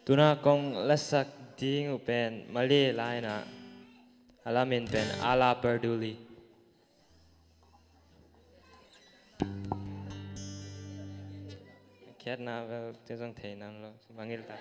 Tuna kong lasak ding upen Mali laina alamin pen ala perduli. Kiat na vel tezong theinan lo mangil ta.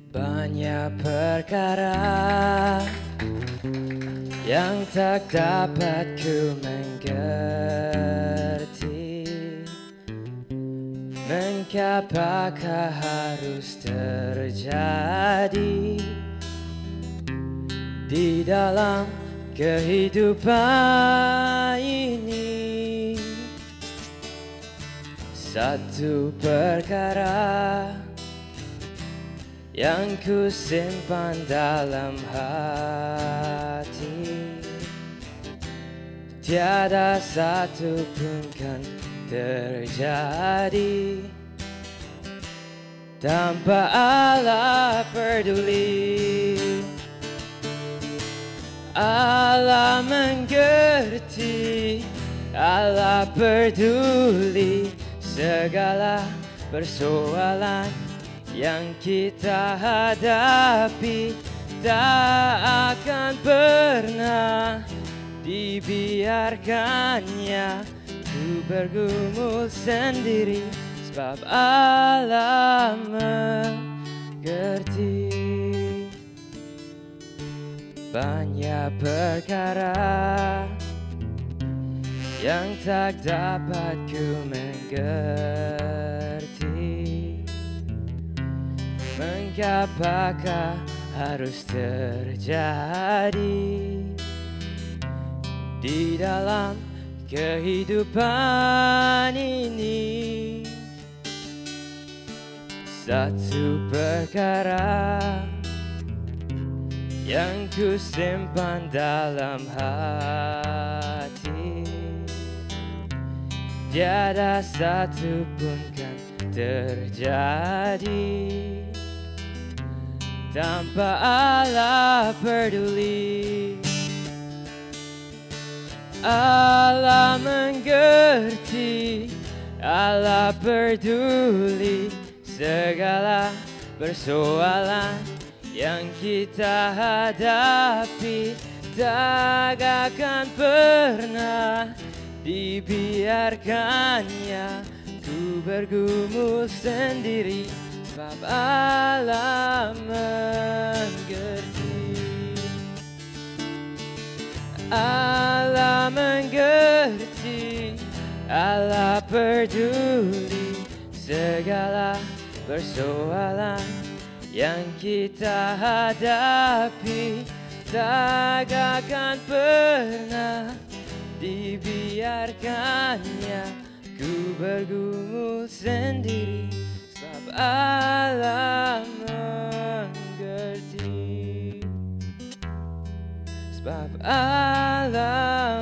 Banyak perkara yang tak dapat ku mengerti. Mengapakah harus terjadi di dalam kehidupan ini? Satu perkara yang ku simpan dalam hati, tiada satu pun kan terjadi tanpa Allah peduli. Allah mengerti, Allah peduli segala persoalan yang kita hadapi. Tak akan pernah dibiarkannya ku bergumul sendiri, sebab Allah mengerti. Banyak perkara yang tak dapat ku mengerti. Mengapakah harus terjadi di dalam kehidupan ini? Satu perkara yang ku simpan dalam hati, tiada satu pun kan terjadi tanpa Allah peduli. Allah mengerti, Allah peduli segala persoalan yang kita hadapi. Tak akan pernah dibiarkannya ku bergumul sendiri, sebab Allah mengerti. Allah mengerti, Allah peduli segala persoalan yang kita hadapi. Tak akan pernah dibiarkannya ku bergumul sendiri, sebab Allah mengerti, sebab Allah